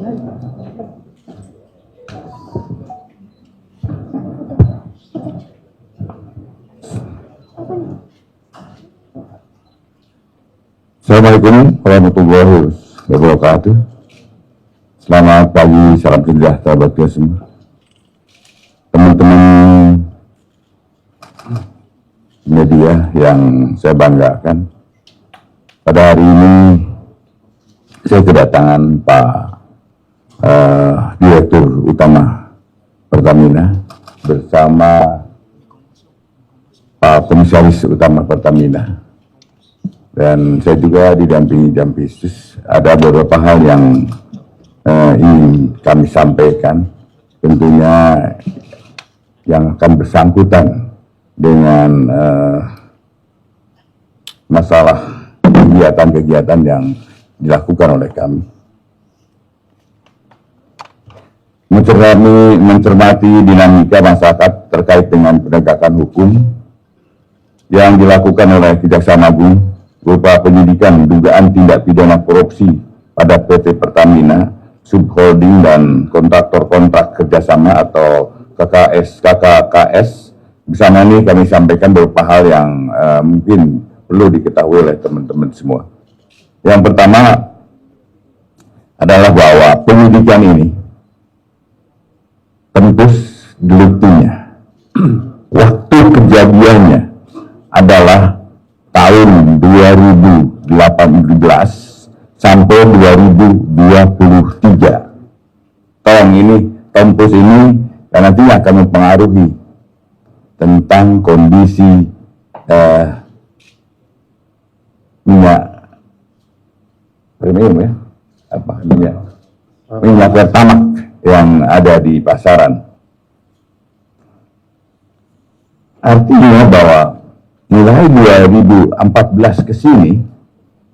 Assalamualaikum warahmatullahi wabarakatuh. Selamat pagi, salam sejahtera buat kita semua. Teman-teman media yang saya banggakan, pada hari ini saya kedatangan Pak Direktur Utama Pertamina bersama Pak Komisaris Utama Pertamina. Dan saya juga didampingi Jampisus. Ada beberapa hal yang ingin kami sampaikan, tentunya yang akan bersangkutan dengan masalah kegiatan-kegiatan yang dilakukan oleh kami. Mencermati dinamika masyarakat terkait dengan penegakan hukum yang dilakukan oleh Kejaksaan Agung berupa penyidikan dugaan tindak pidana korupsi pada PT Pertamina, subholding dan kontraktor kontrak kerjasama atau KKKS. Bersama ini kami sampaikan beberapa hal yang mungkin perlu diketahui oleh teman-teman semua. Yang pertama adalah bahwa penyidikan ini tembus deliktinya. Waktu kejadiannya adalah tahun 2018 sampai 2023. Tolong ini, tempus ini yang nantinya akan mempengaruhi tentang kondisi minyak premium ya, minyak pertamax yang ada di pasaran. Artinya bahwa mulai 2014 ke sini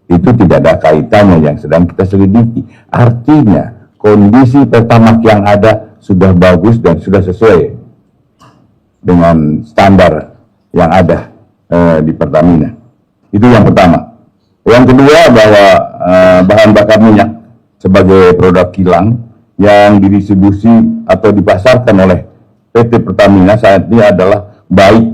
itu tidak ada kaitannya yang sedang kita selidiki. Artinya kondisi Pertamax yang ada sudah bagus dan sudah sesuai dengan standar yang ada di Pertamina. Itu yang pertama. Yang kedua bahwa bahan bakar minyak sebagai produk kilang yang didistribusi atau dipasarkan oleh PT Pertamina saat ini adalah baik,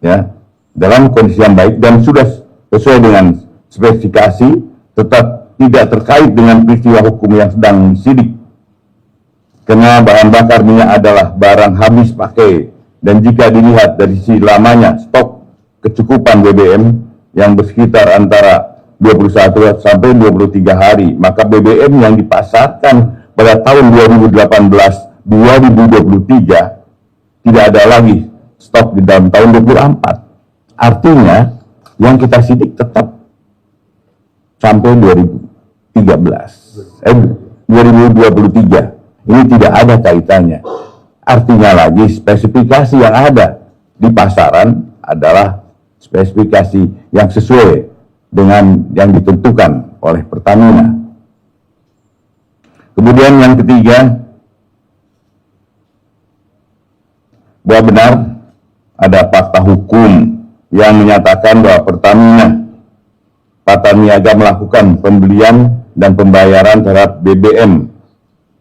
ya, dalam kondisi yang baik dan sudah sesuai dengan spesifikasi, tetap tidak terkait dengan peristiwa hukum yang sedang disidik. Karena bahan bakar minyak adalah barang habis pakai, dan jika dilihat dari sisi lamanya stok kecukupan BBM yang bersekitar antara 21 sampai 23 hari, maka BBM yang dipasarkan pada tahun 2018-2023 tidak ada lagi stok di dalam tahun 2024. Artinya yang kita sidik tetap sampai 2023. Ini tidak ada kaitannya. Artinya lagi spesifikasi yang ada di pasaran adalah spesifikasi yang sesuai dengan yang ditentukan oleh Pertamina. Kemudian yang ketiga, bahwa benar ada fakta hukum yang menyatakan bahwa Pertamina Patraniaga melakukan pembelian dan pembayaran terhadap BBM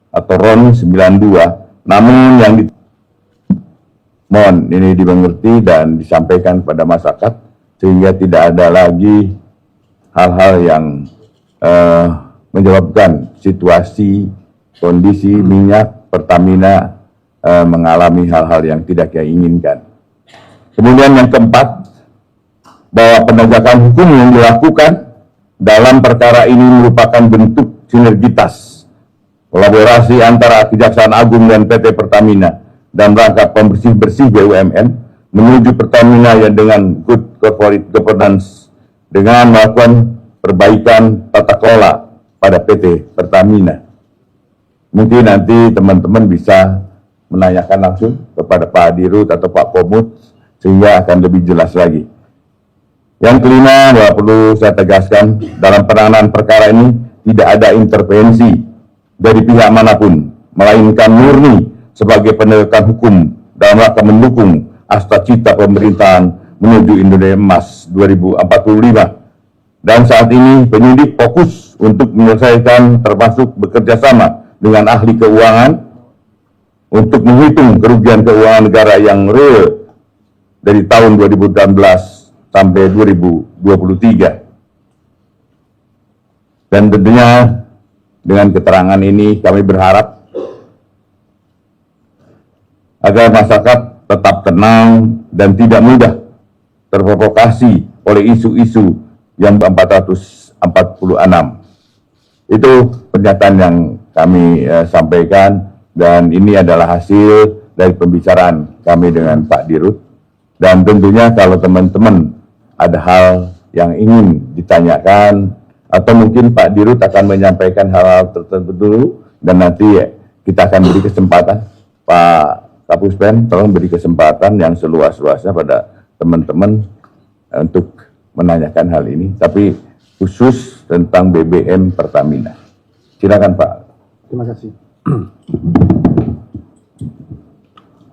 atau RON 92, namun yang mohon ini dimengerti dan disampaikan kepada masyarakat sehingga tidak ada lagi hal-hal yang menyebabkan situasi kondisi minyak Pertamina mengalami hal-hal yang tidak kita inginkan. Kemudian yang keempat, bahwa penegakan hukum yang dilakukan dalam perkara ini merupakan bentuk sinergitas kolaborasi antara Kejaksaan Agung dan PT Pertamina dan rangka pembersih-bersih BUMN menuju Pertamina yang dengan good corporate governance dengan melakukan perbaikan tata kelola pada PT Pertamina. Mungkin nanti teman-teman bisa menanyakan langsung kepada Pak Dirut atau Pak Pomut sehingga akan lebih jelas lagi. Yang kelima, bahwa perlu saya tegaskan, dalam penanganan perkara ini tidak ada intervensi dari pihak manapun, melainkan murni sebagai penegakan hukum dalam rangka mendukung asta-cita pemerintahan menuju Indonesia Emas 2045. Dan saat ini penyidik fokus untuk menyelesaikan termasuk bekerja sama dengan ahli keuangan untuk menghitung kerugian keuangan negara yang real dari tahun 2018 sampai 2023. Dan tentunya dengan keterangan ini kami berharap agar masyarakat tetap tenang dan tidak mudah terprovokasi oleh isu-isu yang 446. Itu pernyataan yang kami sampaikan, dan ini adalah hasil dari pembicaraan kami dengan Pak Dirut. Dan tentunya kalau teman-teman ada hal yang ingin ditanyakan, atau mungkin Pak Dirut akan menyampaikan hal-hal tertentu dulu, dan nanti kita akan beri kesempatan. Pak Kapuspen, tolong beri kesempatan yang seluas-luasnya pada teman-teman untuk menanyakan hal ini, tapi khusus tentang BBM Pertamina. Silakan Pak. Terima kasih.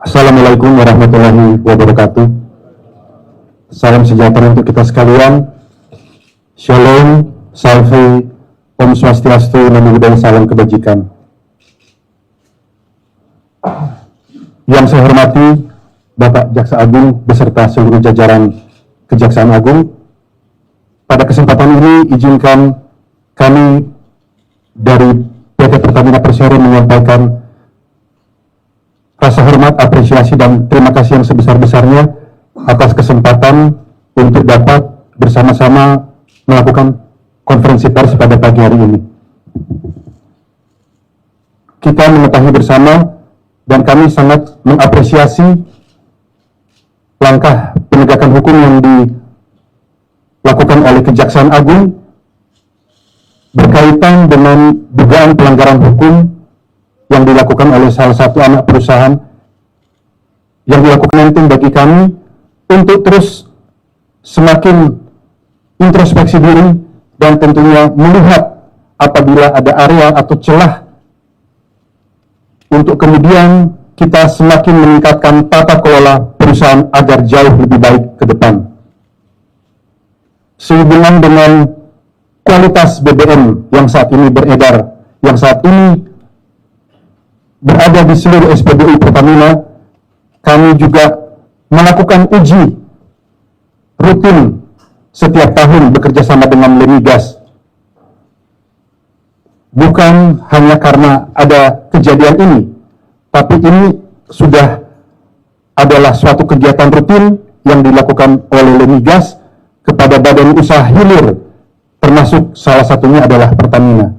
Assalamualaikum warahmatullahi wabarakatuh. Salam sejahtera untuk kita sekalian. Shalom, salve, Om Swastiastu, Namo Buddhaya, salam kebajikan. Yang saya hormati Bapak Jaksa Agung beserta seluruh jajaran Kejaksaan Agung, pada kesempatan ini izinkan kami dari PT Pertamina Persero menyampaikan rasa hormat, apresiasi, dan terima kasih yang sebesar-besarnya atas kesempatan untuk dapat bersama-sama melakukan konferensi pers pada pagi hari ini. Kita mengetahui bersama dan kami sangat mengapresiasi langkah penegakan hukum yang dilakukan oleh Kejaksaan Agung berkaitan dengan dugaan pelanggaran hukum yang dilakukan oleh salah satu anak perusahaan, yang dilakukan penting bagi kami untuk terus semakin introspeksi diri dan tentunya melihat apabila ada area atau celah untuk kemudian kita semakin meningkatkan tata kelola perusahaan agar jauh lebih baik ke depan. Sehubungan dengan kualitas BBM yang saat ini beredar, yang saat ini berada di seluruh SPBU Pertamina, kami juga melakukan uji rutin setiap tahun bekerja sama dengan Lemigas. Bukan hanya karena ada kejadian ini, tapi ini sudah adalah suatu kegiatan rutin yang dilakukan oleh Lemigas kepada badan usaha hilir, termasuk salah satunya adalah Pertamina.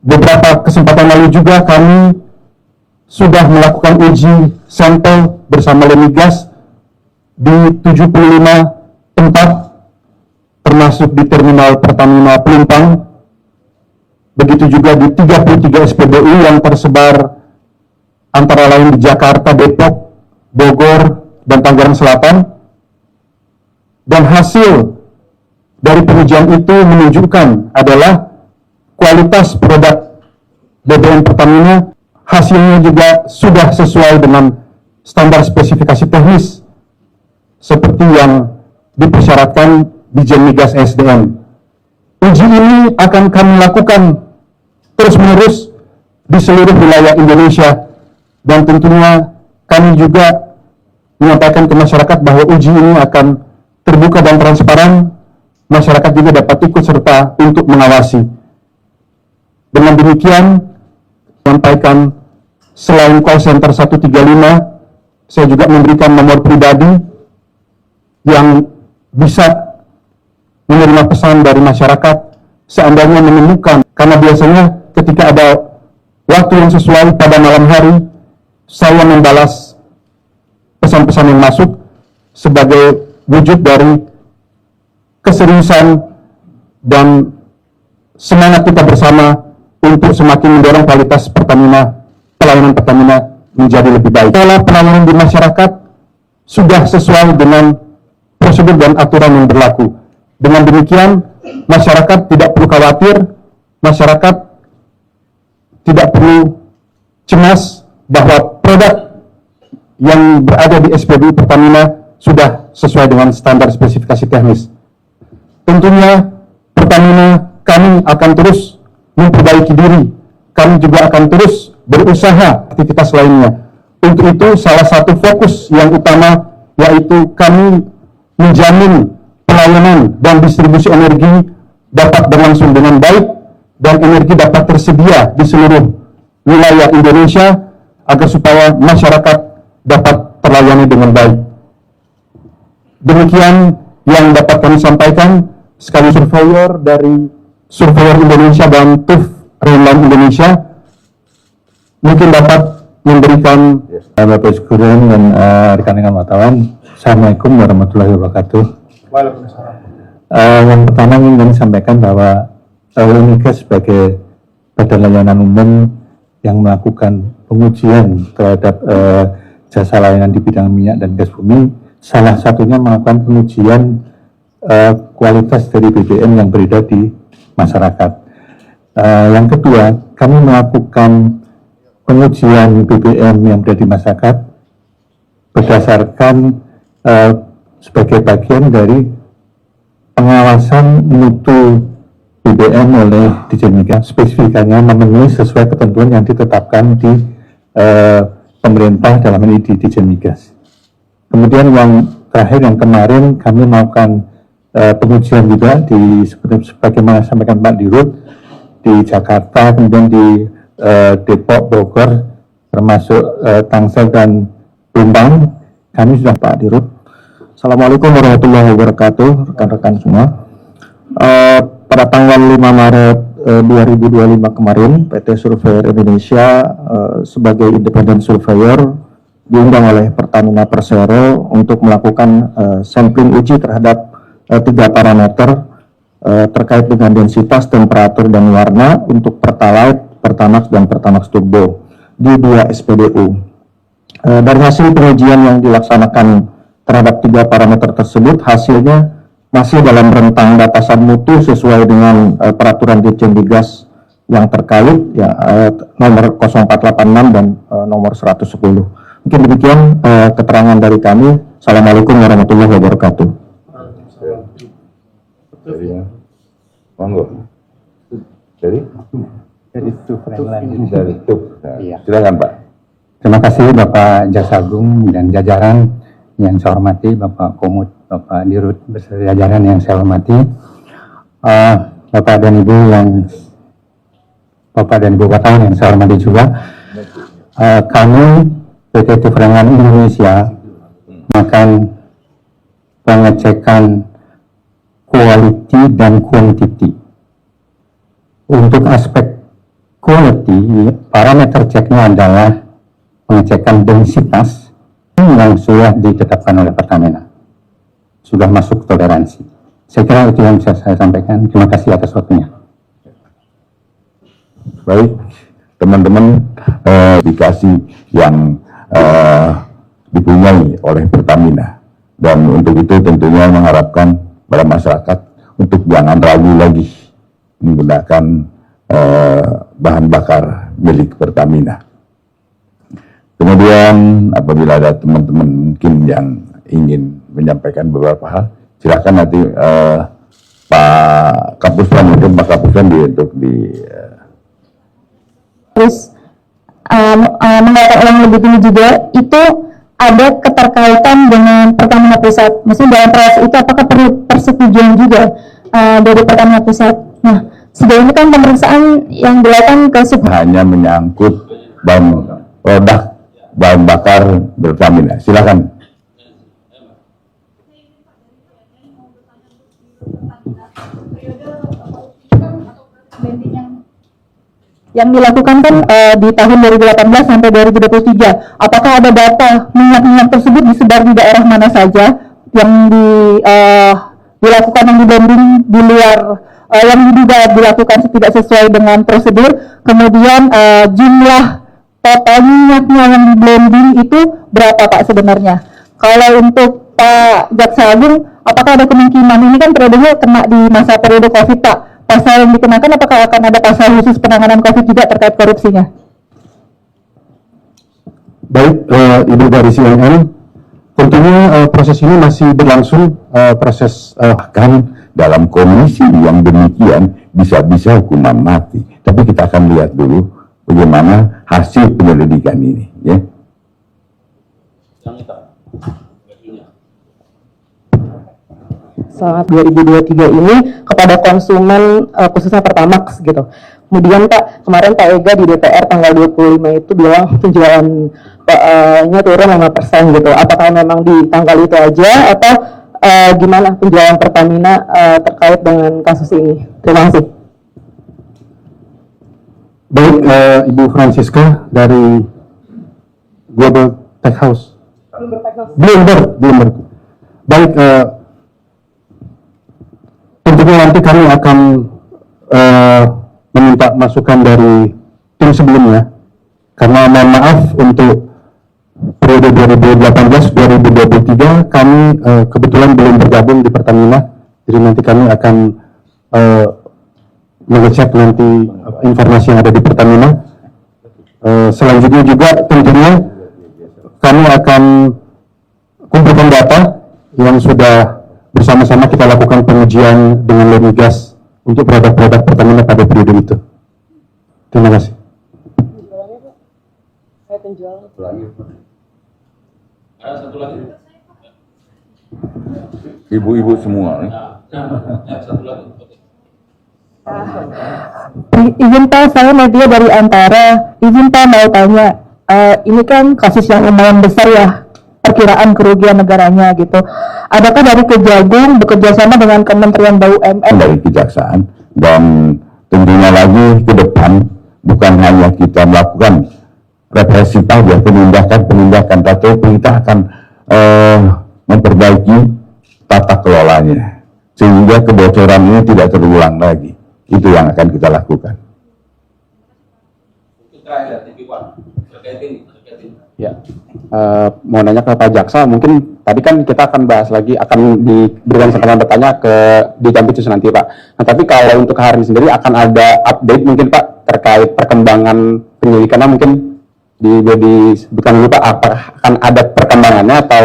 Beberapa kesempatan lalu juga kami sudah melakukan uji sampel bersama Lemigas di 75 tempat, termasuk di terminal Pertamina Pelumpang, begitu juga di 33 SPBU yang tersebar antara lain di Jakarta, Depok, Bogor, dan Tangerang Selatan. Dan hasil dari pengujian itu menunjukkan adalah kualitas produk BBM Pertamina, hasilnya juga sudah sesuai dengan standar spesifikasi teknis seperti yang dipersyaratkan di Jen Migas SDM. Uji ini akan kami lakukan terus-menerus di seluruh wilayah Indonesia, dan tentunya kami juga menyampaikan ke masyarakat bahwa uji ini akan terbuka dan transparan. Masyarakat juga dapat ikut serta untuk mengawasi. Dengan demikian, sampaikan selain call center 135, saya juga memberikan nomor pribadi yang bisa menerima pesan dari masyarakat seandainya menemukan, karena biasanya ketika ada waktu yang sesuai pada malam hari, saya membalas pesan-pesan yang masuk sebagai wujud dari keseriusan dan semangat kita bersama untuk semakin mendorong kualitas Pertamina, pelayanan Pertamina menjadi lebih baik. Pola pelayanan di masyarakat sudah sesuai dengan prosedur dan aturan yang berlaku. Dengan demikian, masyarakat tidak perlu khawatir, masyarakat tidak perlu cemas bahwa produk yang berada di SPBU Pertamina sudah sesuai dengan standar spesifikasi teknis. Tentunya Pertamina, kami akan terus memperbaiki diri. Kami juga akan terus berusaha aktivitas lainnya. Untuk itu, salah satu fokus yang utama yaitu kami menjamin pelayanan dan distribusi energi dapat berlangsung dengan baik dan energi dapat tersedia di seluruh wilayah Indonesia agar supaya masyarakat dapat terlayani dengan baik. Demikian yang dapat kami sampaikan. Sekali surveyor dari Surveyor Indonesia dan TUV Rainland Indonesia mungkin dapat memberikan Bapak Sekurian dan rekan-rekan wartawan. Assalamualaikum warahmatullahi wabarakatuh. Yang pertama ingin kami sampaikan bahwa Unmigas sebagai badan layanan umum yang melakukan pengujian terhadap jasa layanan di bidang minyak dan gas bumi, salah satunya melakukan pengujian kualitas dari BBM yang beredar di masyarakat. Yang kedua, kami melakukan pengujian BBM yang berada di masyarakat berdasarkan sebagai bagian dari pengawasan mutu BBM oleh Ditjen Migas, spesifikasinya memenuhi sesuai ketentuan yang ditetapkan di pemerintah dalam ini di Ditjen Migas. Kemudian yang terakhir yang kemarin kami melakukan pengujian juga di sebagaimana sampaikan Pak Dirut di Jakarta, kemudian di Depok, Bogor, termasuk Tangsel dan Jombang. Kami sudah Pak Dirut. Assalamualaikum warahmatullahi wabarakatuh, rekan-rekan semua. Pada tanggal 5 Maret 2025 kemarin, PT Surveyor Indonesia sebagai independent surveyor diundang oleh Pertamina Persero untuk melakukan sampling uji terhadap 3 parameter terkait dengan densitas, temperatur, dan warna untuk Pertalite, Pertamax, dan Pertamax Turbo di 2 SPBU. Dari hasil pengujian yang dilaksanakan terhadap 3 parameter tersebut, hasilnya masih dalam rentang batasan mutu sesuai dengan peraturan Ditjen Migas yang terkait, ya, nomor 0486 dan nomor 110. Mungkin demikian keterangan dari kami. Assalamualaikum warahmatullahi wabarakatuh. Dari monggo. Dari TUV Rainland. dari TUV. Nah, Iya. silakan Pak. Terima kasih Bapak Jaksagung dan jajaran yang saya hormati, Bapak Komut, Bapak Dirut beserta jajaran yang saya hormati, Bapak dan Ibu wartawan yang saya hormati juga. Kami PT TUV Rainland Indonesia melakukan pengecekan quality dan quantity. Untuk aspek quality, parameter ceknya adalah pengecekan densitas yang sudah ditetapkan oleh Pertamina, sudah masuk toleransi. Saya kira itu yang bisa saya sampaikan. Terima kasih atas waktunya. Baik, teman-teman, dikasih yang dipunyai oleh Pertamina, dan untuk itu tentunya mengharapkan pada masyarakat untuk jangan ragu lagi menggunakan bahan bakar milik Pertamina. Kemudian apabila ada teman-teman mungkin yang ingin menyampaikan beberapa hal, silakan nanti Pak Kapuspan, mungkin Pak Kapuspan untuk terus mengatakan ulang lebih tinggi juga, itu ada keterkaitan dengan Pertamina Pusat. Maksudnya dalam proses itu apakah perlu persetujuan juga dari Pertamina Pusat? Nah, sejauh ini kan pemeriksaan yang dilakukan ke hanya menyangkut produk bahan bakar Pertamina. Silakan. yang dilakukan kan di tahun 2018 sampai 2023. Apakah ada data minyak-minyak tersebut disebar di daerah mana saja yang dilakukan, yang di-blending di luar, yang diduga dilakukan tidak sesuai dengan prosedur, kemudian jumlah total minyaknya yang di-blending itu berapa Pak sebenarnya? Kalau untuk Pak Jaksa Agung, apakah ada kemungkinan, ini kan periodenya kena di masa periode COVID Pak, pasal yang dikenakan apakah akan ada pasal khusus penanganan COVID juga terkait korupsinya? Baik, Ibu dari CNN, tentunya proses ini masih berlangsung, proses Bahkan dalam kondisi yang demikian bisa-bisa hukuman mati. Tapi kita akan lihat dulu bagaimana hasil penyelidikan ini. Ya. Saat 2023 ini kepada konsumen khususnya Pertamax gitu. Kemudian Pak, kemarin Pak Ega di DPR tanggal 25 itu bilang penjualannya turun 5% gitu. Apakah memang di tanggal itu aja atau gimana penjualan Pertamina terkait dengan kasus ini? Terima kasih. baik Ibu Francisca dari Global Tech House. Bloomberg. Baik, tentunya nanti kami akan meminta masukan dari tim sebelumnya, karena mohon maaf untuk periode 2018-2023 kami kebetulan belum bergabung di Pertamina, jadi nanti kami akan mengecek nanti informasi yang ada di Pertamina. Selanjutnya juga tentunya kami akan kumpulkan data yang sudah bersama-sama kita lakukan pengujian dengan Lemigas untuk produk-produk Pertamina pada periode itu. Terima kasih. Ibu-ibu semua nih. Izin Pak, saya media dari Antara. Izin Pak mau tanya, ini kan kasus yang lumayan besar ya, perkiraan kerugian negaranya gitu. Adakah dari Kejagung bekerja sama dengan Kementerian BUMN? Dari kejaksaan, dan tentunya lagi ke depan bukan hanya kita melakukan represi saja, penindakan, tapi kita akan memperbaiki tata kelolanya sehingga kebocoran ini tidak terulang lagi. Itu yang akan kita lakukan. Ya, mau nanya ke Pak Jaksa, mungkin tadi kan kita akan bahas lagi, akan diberikan kesempatan bertanya di Jampitsus nanti Pak. Nah tapi kalau untuk hari ini sendiri akan ada update mungkin Pak terkait perkembangan penyelidikannya, mungkin disebutkan dulu Pak, apakah akan ada perkembangannya atau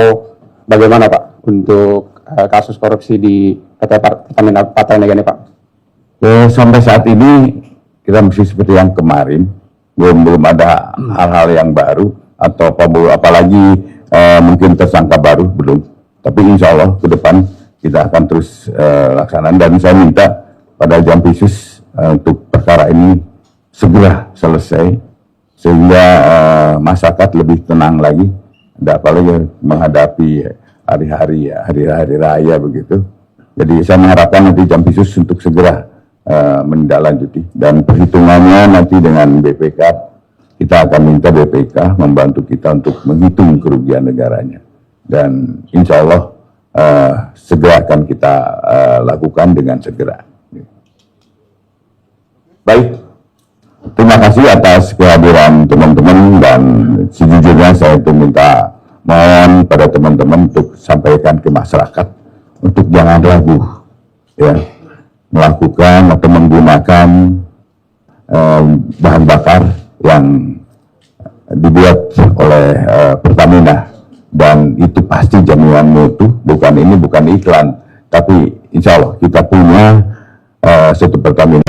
bagaimana Pak untuk kasus korupsi di PT Pertamina Patraniaga ini Pak? Sampai saat ini kita masih seperti yang kemarin, belum ada hal-hal yang baru atau apalagi mungkin tersangka baru, belum. Tapi insya Allah ke depan kita akan terus laksanakan, dan saya minta pada Jampitsus untuk perkara ini segera selesai sehingga masyarakat lebih tenang lagi, apalagi menghadapi hari-hari raya begitu. Jadi saya mengharapkan nanti Jampitsus untuk segera menindaklanjuti, dan perhitungannya nanti dengan BPK, kita akan minta BPK membantu kita untuk menghitung kerugian negaranya, dan insya Allah segera akan kita lakukan dengan segera. Baik, terima kasih atas kehadiran teman-teman, dan sejujurnya saya itu minta mohon pada teman-teman untuk sampaikan ke masyarakat untuk jangan ragu ya melakukan atau menggunakan bahan bakar yang dibuat oleh Pertamina, dan itu pasti jaminan mutu. Bukan iklan, tapi insya Allah kita punya satu Pertamina.